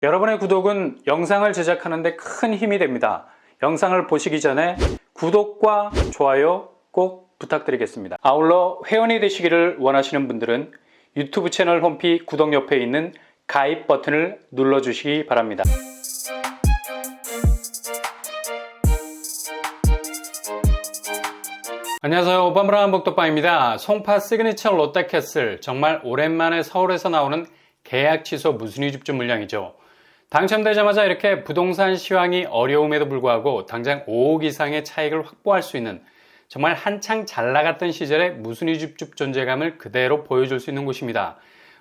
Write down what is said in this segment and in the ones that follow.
여러분의 구독은 영상을 제작하는 데 큰 힘이 됩니다. 영상을 보시기 전에 구독과 좋아요 꼭 부탁드리겠습니다. 아울러 회원이 되시기를 원하시는 분들은 유튜브 채널 홈피 구독 옆에 있는 가입 버튼을 눌러주시기 바랍니다. 안녕하세요. 오빠무라한 복덕방입니다. 송파 시그니처 롯데캐슬, 정말 오랜만에 서울에서 나오는 계약 취소 무순위 집중 물량이죠. 당첨되자마자 이렇게 부동산 시황이 어려움에도 불구하고 당장 5억 이상의 차익을 확보할 수 있는, 정말 한창 잘 나갔던 시절의 무순위 집중 존재감을 그대로 보여줄 수 있는 곳입니다.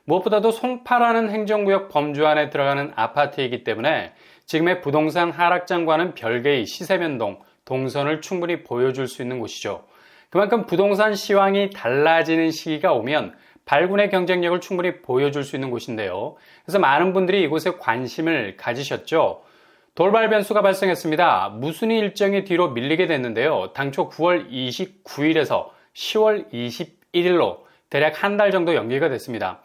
무엇보다도 송파라는 행정구역 범주 안에 들어가는 아파트이기 때문에 지금의 부동산 하락장과는 별개의 시세 변동, 동선을 충분히 보여줄 수 있는 곳이죠. 그만큼 부동산 시황이 달라지는 시기가 오면 발군의 경쟁력을 충분히 보여줄 수 있는 곳인데요. 그래서 많은 분들이 이곳에 관심을 가지셨죠. 돌발 변수가 발생했습니다. 무순위 일정이 뒤로 밀리게 됐는데요. 당초 9월 29일에서 10월 21일로 대략 한 달 정도 연기가 됐습니다.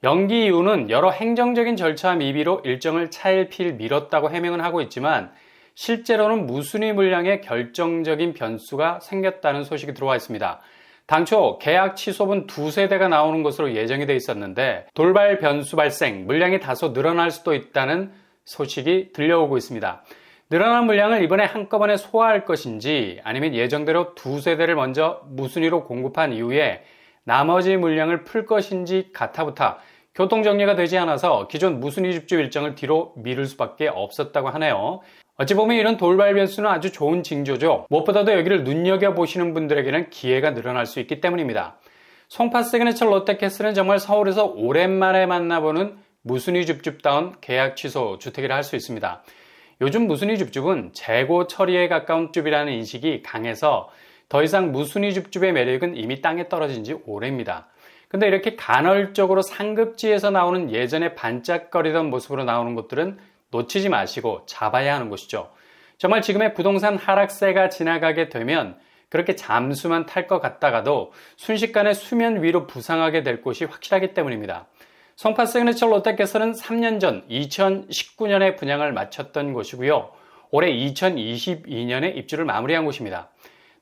연기 이유는 여러 행정적인 절차와 미비로 일정을 차일피일 미뤘다고 해명은 하고 있지만 실제로는 무순위 물량에 결정적인 변수가 생겼다는 소식이 들어와 있습니다. 당초 계약 취소분 2세대가 나오는 것으로 예정이 돼 있었는데 돌발 변수 발생, 물량이 다소 늘어날 수도 있다는 소식이 들려오고 있습니다. 늘어난 물량을 이번에 한꺼번에 소화할 것인지 아니면 예정대로 2세대를 먼저 무순위로 공급한 이후에 나머지 물량을 풀 것인지 가타부타 교통정리가 되지 않아서 기존 무순위 집중 일정을 뒤로 미룰 수밖에 없었다고 하네요. 어찌 보면 이런 돌발 변수는 아주 좋은 징조죠. 무엇보다도 여기를 눈여겨보시는 분들에게는 기회가 늘어날 수 있기 때문입니다. 송파 시그니처 롯데캐슬은 정말 서울에서 오랜만에 만나보는 무순위 줍줍다운 계약 취소 주택이라 할 수 있습니다. 요즘 무순위 줍줍은 재고 처리에 가까운 줍이라는 인식이 강해서 더 이상 무순위 줍줍의 매력은 이미 땅에 떨어진 지 오래입니다. 근데 이렇게 간헐적으로 상급지에서 나오는 예전에 반짝거리던 모습으로 나오는 곳들은 놓치지 마시고 잡아야 하는 곳이죠. 정말 지금의 부동산 하락세가 지나가게 되면 그렇게 잠수만 탈 것 같다가도 순식간에 수면 위로 부상하게 될 곳이 확실하기 때문입니다. 송파 시그니처 롯데캐슬은 3년 전 2019년에 분양을 마쳤던 곳이고요. 올해 2022년에 입주를 마무리한 곳입니다.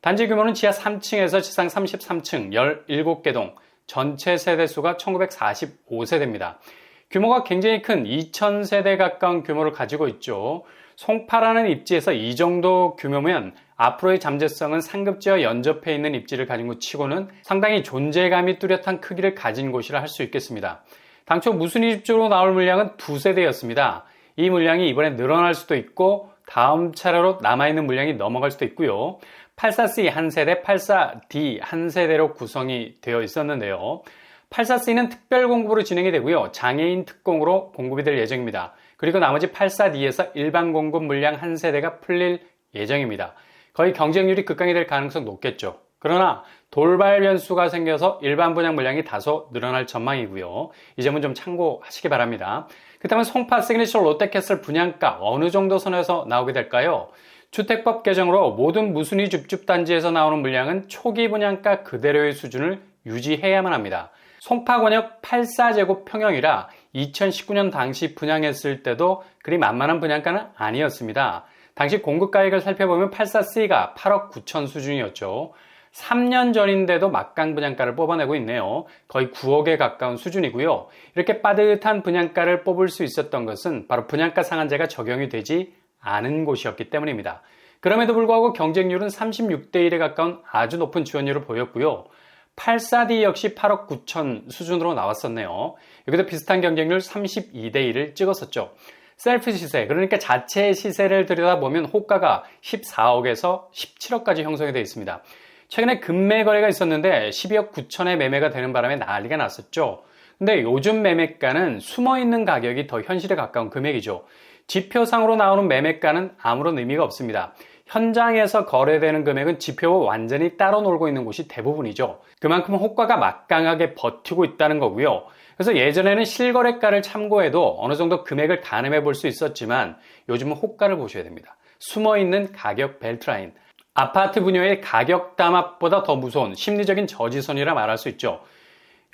단지 규모는 지하 3층에서 지상 33층 17개 동, 전체 세대수가 1945세대입니다. 규모가 굉장히 큰 2000세대 가까운 규모를 가지고 있죠. 송파라는 입지에서 이 정도 규모면 앞으로의 잠재성은 상급지와 연접해 있는 입지를 가진 곳 치고는 상당히 존재감이 뚜렷한 크기를 가진 곳이라 할 수 있겠습니다. 당초 무순위 집중으로 나올 물량은 2세대였습니다. 이 물량이 이번에 늘어날 수도 있고 다음 차례로 남아있는 물량이 넘어갈 수도 있고요. 84C 한 세대, 84D 한 세대로 구성이 되어 있었는데요. 84C는 특별 공급으로 진행이 되고요. 장애인 특공으로 공급이 될 예정입니다. 그리고 나머지 84D에서 일반 공급 물량 한 세대가 풀릴 예정입니다. 거의 경쟁률이 극강이 될 가능성 높겠죠. 그러나 돌발 변수가 생겨서 일반 분양 물량이 다소 늘어날 전망이고요. 이 점은 좀 참고하시기 바랍니다. 그렇다면 송파 시그니처 롯데캐슬 분양가 어느 정도 선에서 나오게 될까요? 주택법 개정으로 모든 무순위 줍줍 단지에서 나오는 물량은 초기 분양가 그대로의 수준을 유지해야만 합니다. 송파권역 84제곱 평형이라 2019년 당시 분양했을 때도 그리 만만한 분양가는 아니었습니다. 당시 공급가액을 살펴보면 84C가 8억 9천 수준이었죠. 3년 전인데도 막강 분양가를 뽑아내고 있네요. 거의 9억에 가까운 수준이고요. 이렇게 빠듯한 분양가를 뽑을 수 있었던 것은 바로 분양가 상한제가 적용이 되지 않은 곳이었기 때문입니다. 그럼에도 불구하고 경쟁률은 36대 1에 가까운 아주 높은 지원율을 보였고요. 84D 역시 8억 9천 수준으로 나왔었네요. 여기도 비슷한 경쟁률 32대 1을 찍었었죠. 셀프 시세, 그러니까 자체 시세를 들여다보면 호가가 14억에서 17억까지 형성이 되어 있습니다. 최근에 급매 거래가 있었는데 12억 9천에 매매가 되는 바람에 난리가 났었죠. 근데 요즘 매매가는 숨어있는 가격이 더 현실에 가까운 금액이죠. 지표상으로 나오는 매매가는 아무런 의미가 없습니다. 현장에서 거래되는 금액은 지표와 완전히 따로 놀고 있는 곳이 대부분이죠. 그만큼 호가가 막강하게 버티고 있다는 거고요. 그래서 예전에는 실거래가를 참고해도 어느 정도 금액을 가늠해 볼 수 있었지만 요즘은 호가를 보셔야 됩니다. 숨어있는 가격 벨트라인. 아파트 분야의 가격 담합보다 더 무서운 심리적인 저지선이라 말할 수 있죠.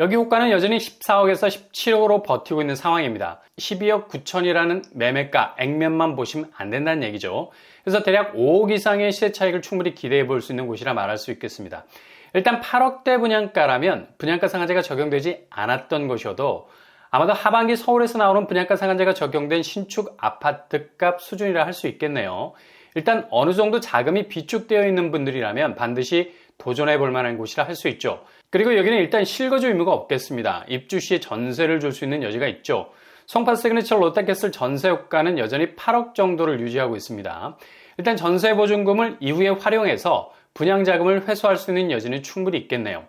여기 호가는 여전히 14억에서 17억으로 버티고 있는 상황입니다. 12억 9천이라는 매매가 액면만 보시면 안 된다는 얘기죠. 그래서 대략 5억 이상의 시세 차익을 충분히 기대해 볼 수 있는 곳이라 말할 수 있겠습니다. 일단 8억대 분양가라면 분양가 상한제가 적용되지 않았던 것이어도 아마도 하반기 서울에서 나오는 분양가 상한제가 적용된 신축 아파트값 수준이라 할 수 있겠네요. 일단 어느 정도 자금이 비축되어 있는 분들이라면 반드시 도전해 볼 만한 곳이라 할 수 있죠. 그리고 여기는 일단 실거주 의무가 없겠습니다. 입주 시에 전세를 줄 수 있는 여지가 있죠. 송파 시그니처 롯데캐슬 전세 호가는 여전히 8억 정도를 유지하고 있습니다. 일단 전세 보증금을 이후에 활용해서 분양자금을 회수할 수 있는 여지는 충분히 있겠네요.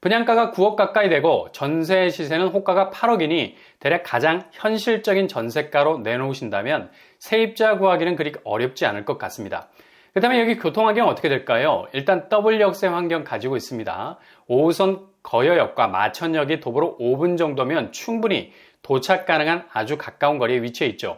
분양가가 9억 가까이 되고 전세 시세는 호가가 8억이니 대략 가장 현실적인 전세가로 내놓으신다면 세입자 구하기는 그리 어렵지 않을 것 같습니다. 그렇다면 여기 교통환경 어떻게 될까요? 일단 더블 역세 환경 가지고 있습니다. 5호선 거여역과 마천역이 도보로 5분 정도면 충분히 도착 가능한 아주 가까운 거리에 위치해 있죠.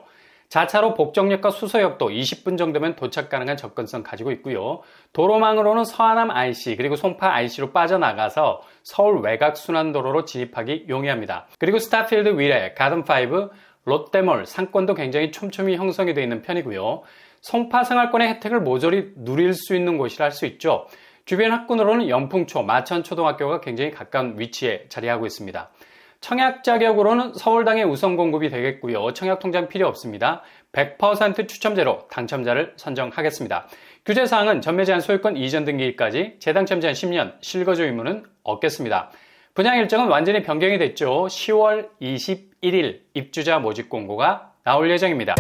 자차로 복정역과 수서역도 20분 정도면 도착 가능한 접근성 가지고 있고요. 도로망으로는 서하남 IC 그리고 송파 IC로 빠져나가서 서울 외곽 순환도로로 진입하기 용이합니다. 그리고 스타필드 위례, 가든5, 롯데몰, 상권도 굉장히 촘촘히 형성이 되어 있는 편이고요. 송파 생활권의 혜택을 모조리 누릴 수 있는 곳이라 할 수 있죠. 주변 학군으로는 연풍초, 마천초등학교가 굉장히 가까운 위치에 자리하고 있습니다. 청약 자격으로는 서울당의 우선 공급이 되겠고요. 청약 통장 필요 없습니다. 100% 추첨제로 당첨자를 선정하겠습니다. 규제사항은 전매 제한 소유권 이전 등기일까지, 재당첨 제한 10년, 실거주 의무는 없겠습니다. 분양 일정은 완전히 변경이 됐죠. 10월 21일 입주자 모집 공고가 나올 예정입니다.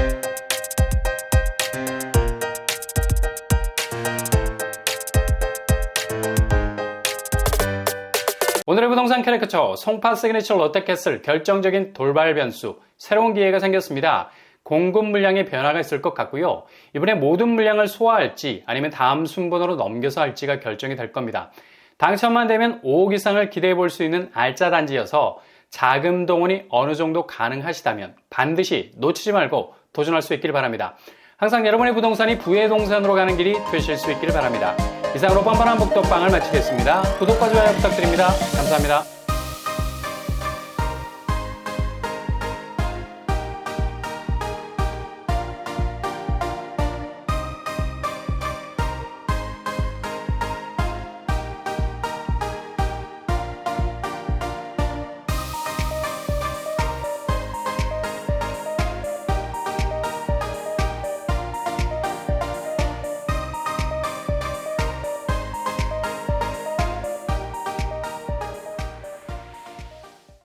오늘의 부동산 캐리커처 송파 시그니처 롯데캐슬 결정적인 돌발 변수, 새로운 기회가 생겼습니다. 공급 물량의 변화가 있을 것 같고요. 이번에 모든 물량을 소화할지 아니면 다음 순번으로 넘겨서 할지가 결정이 될 겁니다. 당첨만 되면 5억 이상을 기대해 볼 수 있는 알짜 단지여서 자금 동원이 어느 정도 가능하시다면 반드시 놓치지 말고 도전할 수 있기를 바랍니다. 항상 여러분의 부동산이 부의 동산으로 가는 길이 되실 수 있기를 바랍니다. 이상으로 뻔뻔한 복덕방을 마치겠습니다. 구독과 좋아요 부탁드립니다. 감사합니다.